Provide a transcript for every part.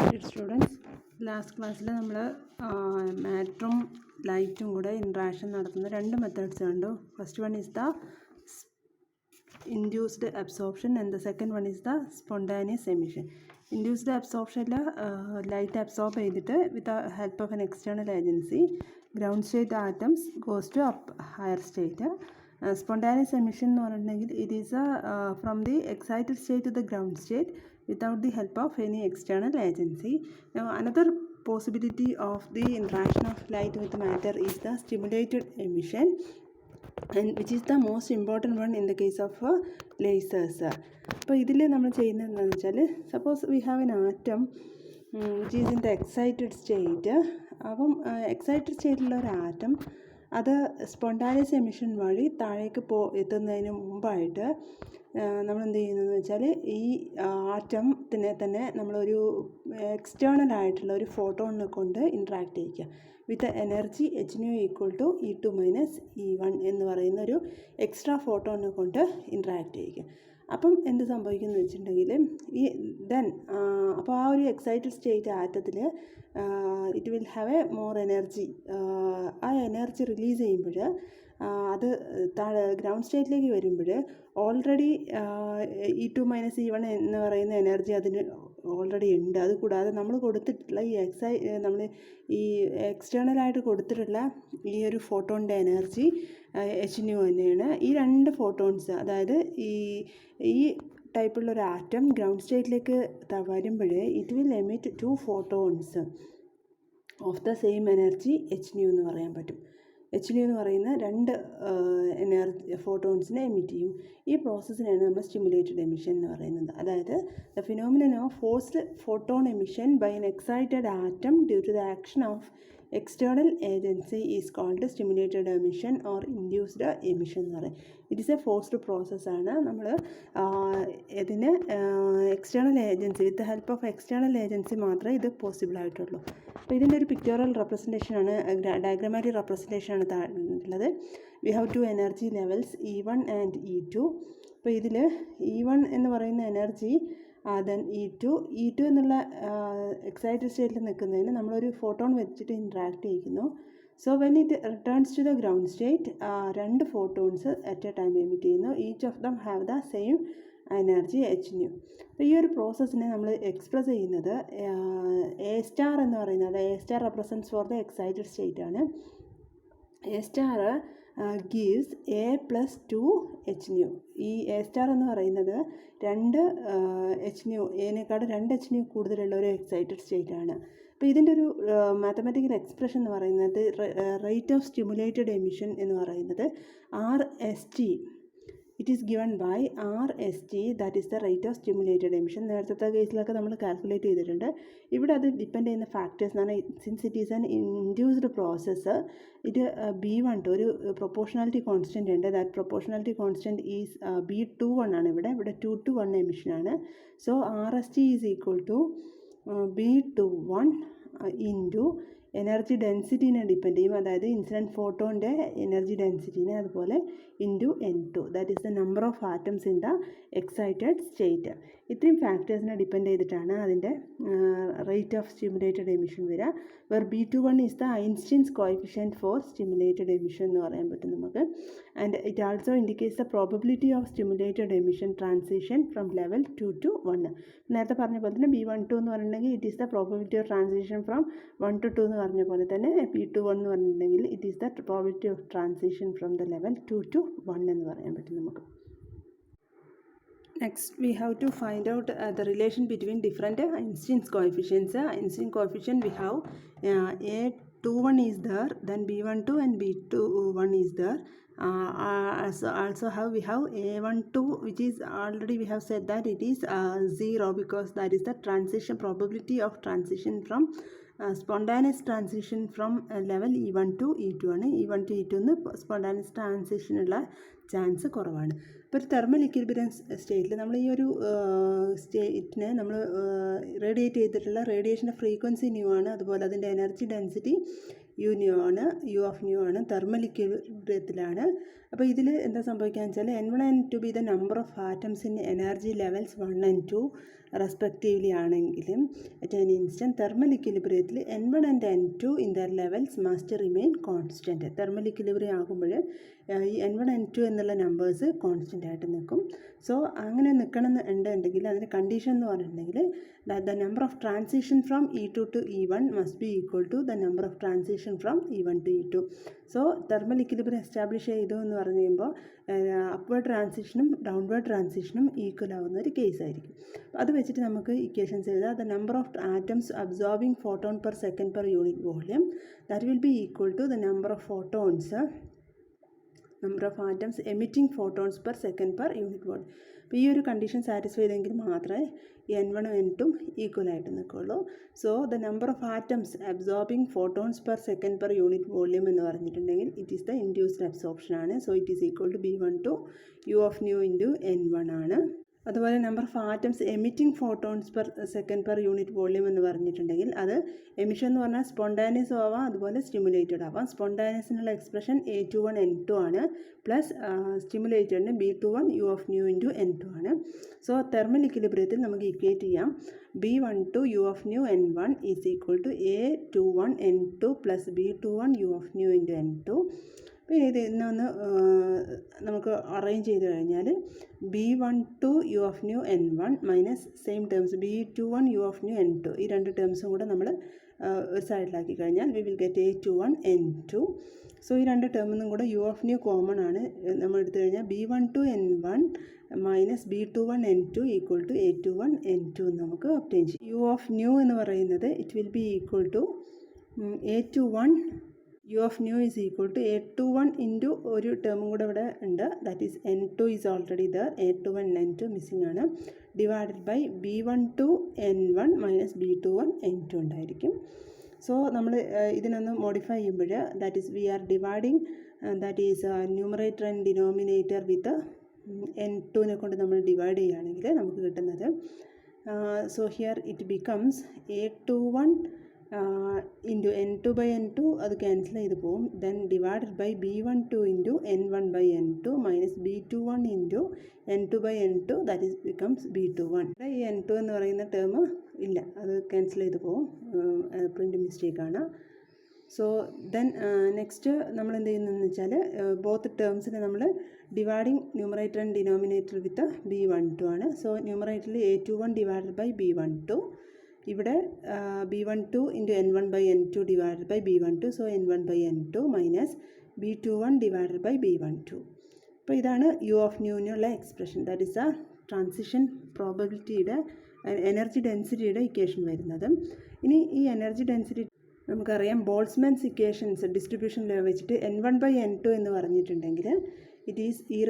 Dear students, last class നമ്മൾ മാറ്ററും ലൈറ്റും കൂടെ ഇൻട്രാക്ഷൻ നടത്തുന്ന രണ്ട് മെത്തേഡ്സ് കണ്ടു. First one is the induced absorption and the second one is the spontaneous emission. Induced അബ്സോർപ്ഷനിൽ ലൈറ്റ് അബ്സോർബ് ചെയ്തിട്ട് with help of an external agency ground state atoms goes to up higher state. Spontaneous emission എന്ന് പറഞ്ഞിട്ടുണ്ടെങ്കിൽ it is from the excited state to the ground state without the help of any external agency. Now another possibility of the interaction of light with matter is the stimulated emission, and which is the most important one in the case of lasers. അപ്പോൾ ഇതിൽ നമ്മൾ ചെയ്യുന്നത് എന്താണെന്ന് വെച്ചാൽ, suppose we have an atom which is in the excited state. അപ്പം excited സ്റ്റേറ്റിലുള്ള ഒരു atom അത് spontaneous emission വഴി താഴേക്ക് എത്തുന്നതിന് മുമ്പായിട്ട് നമ്മൾ എന്ത് ചെയ്യുന്നതെന്ന് വെച്ചാൽ, ഈ ആറ്റത്തിനെ തന്നെ നമ്മളൊരു എക്സ്റ്റേണൽ ആയിട്ടുള്ള ഒരു ഫോട്ടോണിനെ കൊണ്ട് ഇൻട്രാക്ട് ചെയ്യിക്കുക വിത്ത് എനർജി Hnu = E2 - E1 എന്ന് പറയുന്ന ഒരു എക്സ്ട്രാ ഫോട്ടോണിനെ കൊണ്ട് ഇൻട്രാക്ട് ചെയ്യിക്കുക. അപ്പം എന്ത് സംഭവിക്കുന്നു വെച്ചിട്ടുണ്ടെങ്കിൽ, അപ്പോൾ ആ ഒരു എക്സൈറ്റഡ് സ്റ്റേറ്റ് ആറ്റത്തിൽ it will have a more energy. ആ എനർജി റിലീസ് ചെയ്യുമ്പോൾ അത് ഗ്രൗണ്ട് സ്റ്റേറ്റിലേക്ക് വരുമ്പോൾ ഓൾറെഡി E2 - E1 എന്ന് പറയുന്ന എനർജി അതിന് ഓൾറെഡി ഉണ്ട്. അതുകൂടാതെ നമ്മൾ കൊടുത്തിട്ടുള്ള നമ്മൾ ഈ എക്സ്റ്റേണലായിട്ട് കൊടുത്തിട്ടുള്ള ഈ ഒരു ഫോട്ടോണിൻ്റെ എനർജി Hnu തന്നെയാണ്. ഈ രണ്ട് ഫോട്ടോൺസ്, അതായത് ഈ ടൈപ്പുള്ളൊരു ആറ്റം ഗ്രൗണ്ട് സ്റ്റേറ്റിലേക്ക് വരുമ്പോൾ it will emit 2 photons of the same energy Hnu എന്ന് പറയാൻ പറ്റും. Hnu എന്ന് പറയുന്ന രണ്ട് ഫോട്ടോൺസിനെ എമിറ്റ് ചെയ്യും. ഈ പ്രോസസ്സിനാണ് നമ്മൾ സ്റ്റിമുലേറ്റഡ് എമിഷൻ എന്ന് പറയുന്നത്. അതായത് the phenomenon of forced photon emission by an excited atom due to the action of external agency is called stimulated emission or induced emission എന്ന് പറയും. ഇറ്റ് ഈസ് എ ഫോഴ്സ്ഡ് പ്രോസസ്സാണ്. നമ്മൾ ഇതിന് external agency, with help of external agency മാത്രമേ ഇത് possible ആയിട്ടുള്ളൂ. അപ്പോൾ ഇതിൻ്റെ ഒരു പിക്ചറൽ റെപ്രസെൻറ്റേഷനാണ്, ഡയഗ്രമാറ്റിക് റെപ്രസെൻറ്റേഷനാണ് ഉള്ളത്. We have 2 energy levels E1 and E2. അപ്പോൾ ഇതിൽ E1 എന്ന് പറയുന്ന എനർജി, ദെൻ E2 എന്നുള്ള എക്സൈറ്റഡ് സ്റ്റേറ്റിൽ നിൽക്കുന്നതിന് നമ്മളൊരു ഫോട്ടോൺ വെച്ചിട്ട് ഇൻട്രാക്ട് ചെയ്യിക്കുന്നു. So when it returns to the ground state, രണ്ട് photons at a time emit ചെയ്യുന്നു. Each of them have the same energy Hnu. അപ്പോൾ ഈ ഒരു പ്രോസസ്സിനെ നമ്മൾ എക്സ്പ്രസ് ചെയ്യുന്നത് A സ്റ്റാർ എന്ന് പറയുന്നത്, A star represents for the excited state ആണ്. A star gives A + 2 Hnu. ഈ A സ്റ്റാർ എന്ന് പറയുന്നത് 2 Hnu, എനേക്കാൾ 2 Hnu കൂടുതലുള്ള ഒരു എക്സൈറ്റഡ് സ്റ്റേറ്റ് ആണ്. അപ്പോൾ ഇതിൻ്റെ ഒരു മാത്തമാറ്റിക്കൽ എക്സ്പ്രഷൻ എന്ന് പറയുന്നത്, റേറ്റ് ഓഫ് സ്റ്റിമുലേറ്റഡ് എമിഷൻ എന്ന് പറയുന്നത് RST. It is given by RST, that is the rate of stimulated emission. നേരത്തെ കേസിലൊക്കെ നമ്മൾ കാൽക്കുലേറ്റ് ചെയ്തിട്ടുണ്ട്. ഇവിടെ അത് ഡിപ്പെൻഡ് ചെയ്യുന്ന ഫാക്ടേഴ്സ് എന്ന് പറഞ്ഞാൽ, since it is an induced process, ഇത് B12 ഒരു പ്രൊപ്പോർഷണാലിറ്റി കോൺസ്റ്റൻ്റ് ഉണ്ട്. That proportionality constant is B21 ആണ്. ഇവിടെ 2-to-1 എമിഷനാണ്. So RST = B21 into energy ഡെൻസിറ്റീനെ ഡിപ്പെൻഡ് ചെയ്യും, അതായത് ഇൻസിഡൻറ്റ് ഫോട്ടോൻ്റെ എനർജി ഡെൻസിറ്റീനെ, അതുപോലെ into N2, that is the number of atoms in the excited state. ഇത്രയും ഫാക്ടേഴ്സിനെ ഡിപ്പെൻഡ് ചെയ്തിട്ടാണ് അതിൻ്റെ റേറ്റ് ഓഫ് സ്റ്റിമുലേറ്റഡ് എമിഷൻ വരിക. Where B21 is the Einstein's coefficient for stimulated emission എന്ന് പറയാൻ പറ്റും നമുക്ക്. And it also indicates the probability of stimulated emission transition from level 2 to 1. നേരത്തെ പറഞ്ഞ പോലെ തന്നെ B12 എന്ന് പറഞ്ഞിട്ടുണ്ടെങ്കിൽ it is the probability of transition from 1 to 2 എന്ന് പറഞ്ഞ പോലെ തന്നെ B21 എന്ന് പറഞ്ഞിട്ടുണ്ടെങ്കിൽ it is the probability of transition from the level 2 to 1 എന്ന് പറയാൻ പറ്റും നമുക്ക്. Next, we have to find out the relation between different Einstein's coefficients. Einstein coefficient we have A21 is there, then B12 and B21 is there. Also we have A12, which is already we have said that it is 0, because that is the transition probability of transition from spontaneous transition from level E1 to E2 ആണ്. E1 to E2 എന്ന് spontaneous ട്രാൻസിഷനുള്ള chance കുറവാണ്. ഇപ്പോൾ ഒരു thermal equilibrium സ്റ്റേറ്റിൽ നമ്മൾ ഈ ഒരു സ്റ്റേറ്റിനെ നമ്മൾ റേഡിയേറ്റ് ചെയ്തിട്ടുള്ള റേഡിയേഷൻ്റെ ഫ്രീക്വൻസി ന്യൂ ആണ്, അതുപോലെ അതിൻ്റെ energy density U of nu ആണ്, തെർമൽ ഇക്വിലിബ്രിയത്തിലാണ്. അപ്പോൾ ഇതിൽ എന്താ സംഭവിക്കുക വെച്ചാൽ, N1 and N2 be the number of atoms in energy levels 1 and 2, respectively ആണെങ്കിലും അറ്റ് ആൻ ഇൻസ്റ്റൻറ്റ് തെർമൽ ഇക്വിലിബ്രിയത്തിൽ N1 and N2 in their levels must remain constant. Thermal equilibrium ആകുമ്പോൾ ഈ N1 N2 എന്നുള്ള നമ്പേഴ്സ് കോൺസ്റ്റൻ്റ് ആയിട്ട് നിൽക്കും. So അങ്ങനെ നിൽക്കണം എന്നുണ്ടെങ്കിൽ അതിൻ്റെ കണ്ടീഷൻ എന്ന് പറഞ്ഞിട്ടുണ്ടെങ്കിൽ the number of transition from E2 to E1 must be equal to the number of transition from E1 to E2. So thermal equilibrium establish ചെയ്തു എന്ന് പറഞ്ഞു കഴിയുമ്പോൾ അപ്വേർഡ് ട്രാൻസിഷനും ഡൗൺവേർഡ് ട്രാൻസിഷനും ഈക്വൽ ആവുന്ന ഒരു കേസ് ആയിരിക്കും. അത് വെച്ചിട്ട് നമുക്ക് ഇക്വേഷൻസ് എഴുതാം. The number of atoms absorbing photon per second per unit volume that will be equal to the number of atoms emitting photons per second per unit volume. അപ്പോൾ ഈ ഒരു കണ്ടീഷൻ സാറ്റിസ്ഫൈ ചെയ്തെങ്കിൽ മാത്രമേ N1 N2 ഈക്വൽ ആയിട്ട് നിൽക്കുള്ളൂ. So the number of atoms absorbing photons per second per unit volume എന്ന് പറഞ്ഞിട്ടുണ്ടെങ്കിൽ it is the induced absorption ആണ്. So it is equal to B1 to U of nu into N1 ആണ്. അതുപോലെ number of atoms emitting photons per second per unit volume എന്ന് പറഞ്ഞിട്ടുണ്ടെങ്കിൽ അത് emission എന്ന് പറഞ്ഞാൽ സ്പോണ്ടാനിയസ് ആവാം, അതുപോലെ സ്റ്റിമുലേറ്റഡ് ആവാം. സ്പോണ്ടാനിയസിനുള്ള എക്സ്പ്രഷൻ A21 N2 ആണ്, plus സ്റ്റിമുലേറ്റഡിന് B21 U of nu into N2 ആണ്. സോ തെർമൽ ഇക്വിലിബ്രിയത്തിൽ നമുക്ക് ഇക്വേറ്റ് ചെയ്യാം B12 U of nu N1 is equal to A21 N2 plus B21 U of nu into N2. പിന്നെ ഇത് ഇന്നൊന്ന് നമുക്ക് arrange ചെയ്ത് കഴിഞ്ഞാൽ B12 U of nu N1 minus same terms B21 U of nu N2 ഈ രണ്ട് ടേംസും കൂടെ നമ്മൾ ഒരു സൈഡിലാക്കി കഴിഞ്ഞാൽ we will get A21 N2. So ഈ രണ്ട് ടേമിനും കൂടെ U of nu കോമൺ ആണ്. നമ്മൾ എടുത്തു കഴിഞ്ഞാൽ B12 N1 minus B21 N2 equal to A21 N2 നമുക്ക് ഒബ്റ്റെയിൻ ചെയ്യും. U of nu എന്ന് പറയുന്നത് it will be equal to A21 U of nu is equal to A21 into ഒരു ടേമും കൂടെ ഇവിടെ ഉണ്ട്, that is N2 is already there, A21 N2 missing ആണ്, divided by B12 N1 minus B21 N2 ഉണ്ടായിരിക്കും. So നമ്മൾ ഇതിനൊന്ന് modify ചെയ്യുമ്പോൾ that is we are dividing that is numerator and denominator with N2നെ കൊണ്ട് നമ്മൾ ഡിവൈഡ് ചെയ്യുകയാണെങ്കിൽ നമുക്ക് കിട്ടുന്നത് so here it becomes A21 into N2 by N2 അത് ക്യാൻസൽ ചെയ്ത് പോകും. Then divided by B12 into N1 by N2 minus B21 into N2 by N2 that is becomes B21. ഈ N2 എന്ന് പറയുന്ന ടേം ഇല്ല, അത് ക്യാൻസൽ ചെയ്ത് പോകും, പ്രിൻ്റ് മിസ്റ്റേക്കാണ്. സോ ദെൻ നെക്സ്റ്റ് നമ്മൾ എന്ത് ചെയ്യുന്നതെന്ന് വെച്ചാൽ ബോത്ത് ടേംസിനെ നമ്മൾ dividing numerator and denominator with B12 ആണ്. സോ ന്യൂമറേറ്ററിൽ A21 ഡിവൈഡഡ് ബൈ B12, ഇവിടെ B12 into N1 by N2 divided by B12, so N1 by N2 minus B21 divided by B12. അപ്പോൾ ഇതാണ് U of nuനുള്ള expression, that is a transition പ്രോബബിലിറ്റിയുടെ energy ഡെൻസിറ്റിയുടെ equation വരുന്നത്. ഇനി ഈ എനർജി ഡെൻസിറ്റി നമുക്കറിയാം ബോൾസ്മാൻസ് ഇക്വേഷൻസ് ഡിസ്ട്രിബ്യൂഷൻ ലോ വെച്ചിട്ട് N1 ബൈ N2 എന്ന് പറഞ്ഞിട്ടുണ്ടെങ്കിൽ it is e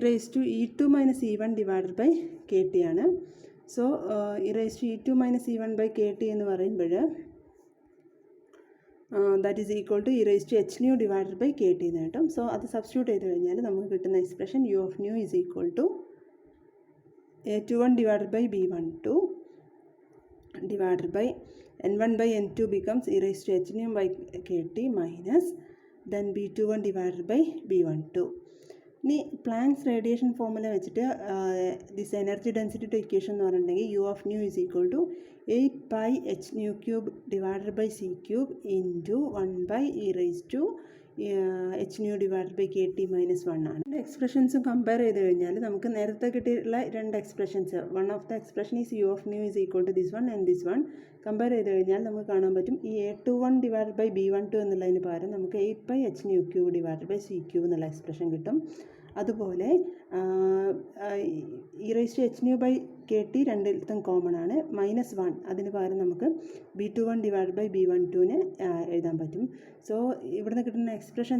raised to E2 minus E1 divided by KT ആണ്. So e raised to E2 minus E1 by KT എന്ന് പറയുമ്പോൾ that is equal to e raised to h nu divided by KT എന്ന് കിട്ടും. So അത് substitute ചെയ്ത് കഴിഞ്ഞാൽ നമുക്ക് കിട്ടുന്ന expression U of nu is equal to A21 divided by B12 divided by N1 by N2 becomes e raised to h nu by KT minus then B21 divided by B12. ഇനി planks radiation formula വെച്ചിട്ട് this energy density equation എന്ന് പറഞ്ഞിട്ടുണ്ടെങ്കിൽ U of nu is equal to 8 pi h nu cube divided by c cube into 1 by e raised to h nu divided by KT minus 1 ആണ്. എക്സ്പ്രഷൻസും compare ചെയ്ത് കഴിഞ്ഞാൽ നമുക്ക് നേരത്തെ കിട്ടിയിട്ടുള്ള രണ്ട് expressions, one of the expression is U of nu is equal to this one and this one. Compare ചെയ്ത് കഴിഞ്ഞാൽ നമുക്ക് കാണാൻ പറ്റും ഈ A21 ഡിവൈഡ് ബൈ B12 എന്നുള്ളതിന് പകരം നമുക്ക് 8 pi h nu cube divide by c cube എന്നുള്ള എക്സ്പ്രഷൻ കിട്ടും. അതുപോലെ e raised to h nu by KT രണ്ടിടത്തും കോമൺ ആണ്, -1 അതിന് പകരം നമുക്ക് B21 ഡിവൈഡ് ബൈ B12നെ എഴുതാൻ പറ്റും. സോ ഇവിടുന്ന് കിട്ടുന്ന എക്സ്പ്രഷൻ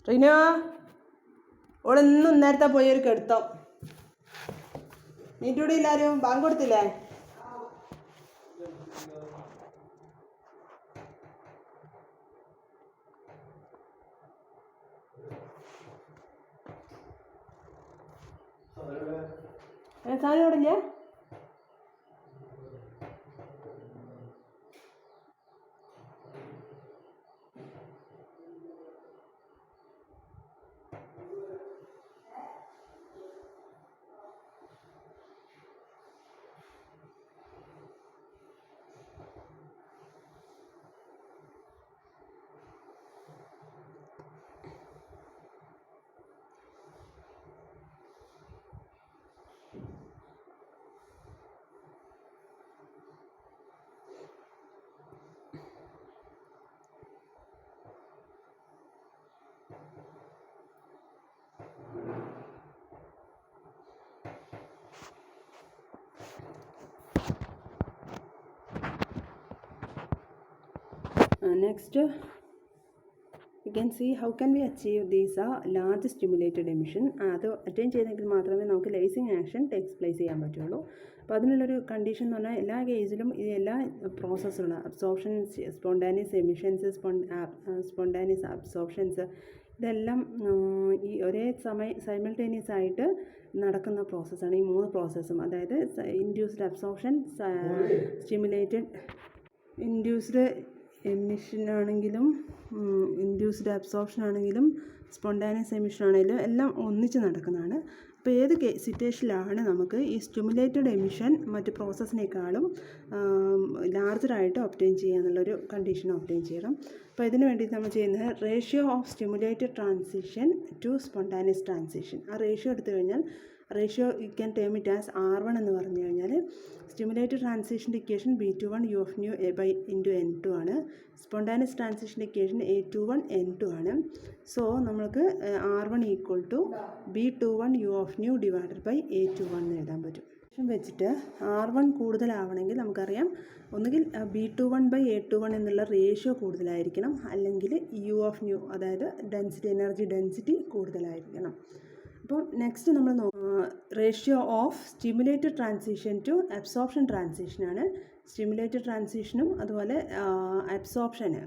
റിനോ ഓളൊന്നും നേരത്തെ പോയൊരു കെടുത്തോ നീറ്റൂടെ ഇല്ലാരും ബാങ്ക് കൊടുത്തില്ലേ? സാധനം അവിടെ ഇല്ലേ? Next, you can see how can we achieve these large stimulated emission. അത് അറ്റൈൻ ചെയ്തെങ്കിൽ മാത്രമേ നമുക്ക് ലൈസിങ് ആക്ഷൻ ടേക്സ് പ്ലേസ് ചെയ്യാൻ പറ്റുള്ളൂ. അപ്പോൾ അതിനുള്ളൊരു കണ്ടീഷൻ എന്ന് പറഞ്ഞാൽ എല്ലാ കേസിലും ഈ എല്ലാ പ്രോസസ്സുകളും അബ്സോർപ്ഷൻ, സ്പോണ്ടാനിയസ് എമിഷൻസ്, സ്പോണ്ടാനിയസ് അബ്സോർപ്ഷൻസ് ഇതെല്ലാം ഈ ഒരേ സൈമൾട്ടേനിയസ് ആയിട്ട് നടക്കുന്ന പ്രോസസ്സാണ് ഈ 3 പ്രോസസ്സും. അതായത് ഇൻഡ്യൂസ്ഡ് അബ്സോർപ്ഷൻ, ഇൻഡ്യൂസ്ഡ് എമിഷൻ ആണെങ്കിലും ഇൻഡ്യൂസ്ഡ് അബ്സോർപ്ഷൻ ആണെങ്കിലും സ്പോണ്ടാനിയസ് എമിഷൻ ആണെങ്കിലും എല്ലാം ഒന്നിച്ച് നടക്കുന്നതാണ്. അപ്പോൾ ഏത് സിറ്റുവേഷനിലാണ് നമുക്ക് ഈ സ്റ്റിമുലേറ്റഡ് എമിഷൻ മറ്റ് പ്രോസസ്സിനേക്കാളും ലാർജറായിട്ട് ഒബ്റ്റെയിൻ ചെയ്യുക എന്നുള്ളൊരു കണ്ടീഷൻ ഒബ്റ്റെയിൻ ചെയ്യണം. അപ്പോൾ ഇതിന് വേണ്ടി നമ്മൾ ചെയ്യുന്നത് ratio of stimulated transition to spontaneous transition. ആ റേഷ്യോ എടുത്തു കഴിഞ്ഞാൽ ratio you can term it as R1 എന്ന് പറഞ്ഞു കഴിഞ്ഞാൽ സ്റ്റിമുലേറ്റഡ് ട്രാൻസിഷൻ്റെ equation B21 U of nu into N2 ആണ്. സ്പോണ്ടാനിയസ് ട്രാൻസിഷൻ്റെ ഇക്വേഷൻ A21 N2 ആണ്. സോ നമ്മൾക്ക് R1 equal to B21 U of nu divided by A21 എന്ന് എഴുതാൻ പറ്റും. വെച്ചിട്ട് R1 കൂടുതലാവണമെങ്കിൽ നമുക്കറിയാം ഒന്നുകിൽ B21 A21 എന്നുള്ള റേഷ്യോ കൂടുതലായിരിക്കണം, അല്ലെങ്കിൽ U of nu അതായത് എനർജി ഡെൻസിറ്റി കൂടുതലായിരിക്കണം. അപ്പോൾ നെക്സ്റ്റ് നമ്മൾ ratio of stimulated transition to absorption ട്രാൻസിഷനാണ്. സ്റ്റിമുലേറ്റഡ് ട്രാൻസിഷനും അതുപോലെ അബ്സോർപ്ഷന്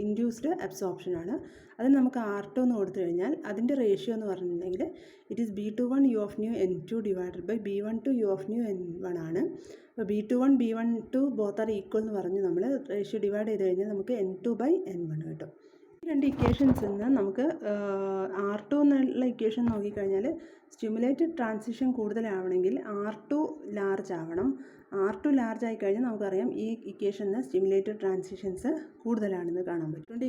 ഇൻഡ്യൂസ്ഡ് അബ്സോർപ്ഷനാണ്. അത് നമുക്ക് R2 എന്ന് കൊടുത്തു കഴിഞ്ഞാൽ അതിൻ്റെ റേഷ്യോ എന്ന് പറഞ്ഞിട്ടുണ്ടെങ്കിൽ it is B21 U of nu N2 divided by B12 U of nu N1 ആണ്. അപ്പോൾ B21 B12 both are equal എന്ന് പറഞ്ഞ് നമ്മൾ റേഷ്യോ ഡിവൈഡ് ചെയ്ത് കഴിഞ്ഞാൽ നമുക്ക് N2 ബൈ N1 കിട്ടും. ഈ 2 ഇക്വേഷൻസിൽ നിന്ന് നമുക്ക് R2 എന്നുള്ള ഇക്വേഷൻ നോക്കിക്കഴിഞ്ഞാൽ സ്റ്റിമുലേറ്റഡ് ട്രാൻസിഷൻ കൂടുതലാവണമെങ്കിൽ R2 ലാർജ് ആവണം. R2 ലാർജ് ആയി കഴിഞ്ഞാൽ നമുക്കറിയാം ഈ ഇക്വേഷന് സ്റ്റിമുലേറ്റഡ് ട്രാൻസിഷൻസ് കൂടുതലാണെന്ന് കാണാൻ പറ്റും. R2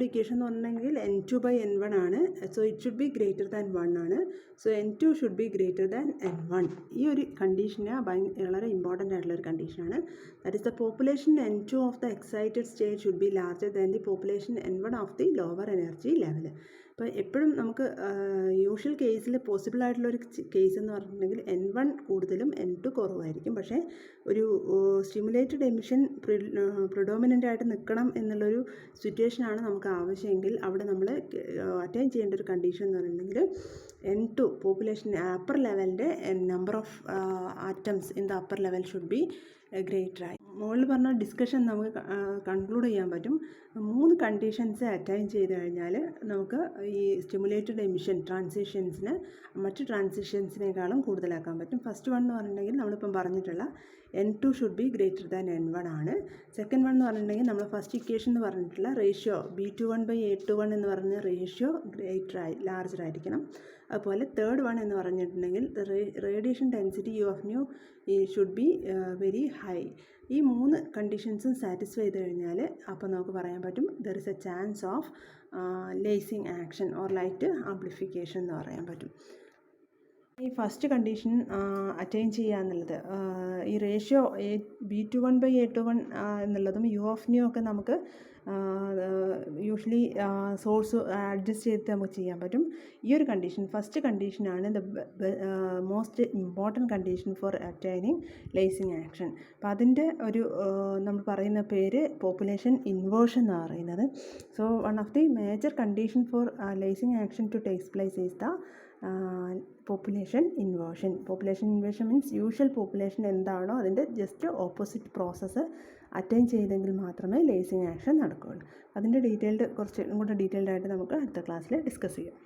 ഇക്വേഷൻ എന്ന് പറഞ്ഞിട്ടുണ്ടെങ്കിൽ N2 ബൈ N1 ആണ്. So it should be greater than 1 ആണ്. So N2 should be greater than N1. ഈ ഒരു കണ്ടീഷന് വളരെ ഇമ്പോർട്ടൻ്റ് ആയിട്ടുള്ളൊരു കണ്ടീഷനാണ്. That is the population N2 of the excited state should be larger than the population N1 of the lower energy level. അപ്പോൾ എപ്പോഴും നമുക്ക് usual കേസിൽ പോസിബിൾ ആയിട്ടുള്ളൊരു കേസ് എന്ന് പറഞ്ഞിട്ടുണ്ടെങ്കിൽ N1 കൂടുതലും N2 കുറവായിരിക്കും. പക്ഷേ ഒരു സ്റ്റിമുലേറ്റഡ് എമിഷൻ പ്രിഡോമിനൻ്റ് ആയിട്ട് നിൽക്കണം എന്നുള്ളൊരു സിറ്റുവേഷനാണ് നമുക്ക് ആവശ്യമെങ്കിൽ അവിടെ നമ്മൾ അറ്റൈൻ ചെയ്യേണ്ട ഒരു കണ്ടീഷൻ എന്ന് പറഞ്ഞിട്ടുണ്ടെങ്കിൽ N2 പോപ്പുലേഷൻ അപ്പർ ലെവലിൻ്റെ number of atoms in the upper level should be greater ആയി. മുകളിൽ പറഞ്ഞ ഡിസ്കഷൻ നമുക്ക് കൺക്ലൂഡ് ചെയ്യാൻ പറ്റും. 3 കണ്ടീഷൻസ് അറ്റൈൻ ചെയ്ത് കഴിഞ്ഞാൽ നമുക്ക് ഈ സ്റ്റിമുലേറ്റഡ് എമിഷൻ ട്രാൻസിഷൻസിന് മറ്റ് ട്രാൻസിഷൻസിനേക്കാളും കൂടുതലാക്കാൻ പറ്റും. ഫസ്റ്റ് വൺ എന്ന് പറഞ്ഞിട്ടുണ്ടെങ്കിൽ നമ്മളിപ്പം പറഞ്ഞിട്ടുള്ള N2 should be greater than N1 ആണ്. സെക്കൻഡ് വൺ എന്ന് പറഞ്ഞിട്ടുണ്ടെങ്കിൽ നമ്മൾ ഫസ്റ്റ് ഇക്വേഷൻ എന്ന് പറഞ്ഞിട്ടുള്ള റേഷ്യോ B21 ബൈ A21 എന്ന് പറഞ്ഞ റേഷ്യോ ലാർജർ ആയിരിക്കണം. അതുപോലെ തേർഡ് വൺ എന്ന് പറഞ്ഞിട്ടുണ്ടെങ്കിൽ radiation density U of nu should be very high. ഈ 3 കണ്ടീഷൻസും സാറ്റിസ്ഫൈ ചെയ്ത് കഴിഞ്ഞാൽ അപ്പോൾ നമുക്ക് പറയാൻ പറ്റും there is A chance of lacing action or light amplification എന്ന് പറയാൻ പറ്റും. ഈ ഫസ്റ്റ് കണ്ടീഷൻ അറ്റൈൻ ചെയ്യുക എന്നുള്ളത് ഈ റേഷ്യോ B21/A21 എന്നുള്ളതും യു ഓഫ് ന്യൂ ഒക്കെ നമുക്ക് യൂഷ്വലി സോഴ്സ് അഡ്ജസ്റ്റ് ചെയ്തിട്ട് നമുക്ക് ചെയ്യാൻ പറ്റും. ഈ ഒരു കണ്ടീഷൻ ഫസ്റ്റ് കണ്ടീഷനാണ് most important condition for attaining lacing action. അപ്പോൾ അതിൻ്റെ ഒരു നമ്മൾ പറയുന്ന പേര് പോപ്പുലേഷൻ ഇൻവേർഷൻ എന്നാണ് പറയുന്നത്. So one of the major condition for lasing action to takes place is the population inversion. Population inversion means usual population എന്താണോ അതിൻ്റെ ജസ്റ്റ് ഓപ്പോസിറ്റ് പ്രോസസ്സ് അറ്റൈൻ ചെയ്തെങ്കിൽ മാത്രമേ ലേസിങ് ആക്ഷൻ നടക്കുകയുള്ളൂ. അതിൻ്റെ കുറച്ചും കൂടെ ഡീറ്റെയിൽഡ് ആയിട്ട് നമുക്ക് അടുത്ത ക്ലാസ്സിൽ ഡിസ്കസ് ചെയ്യാം.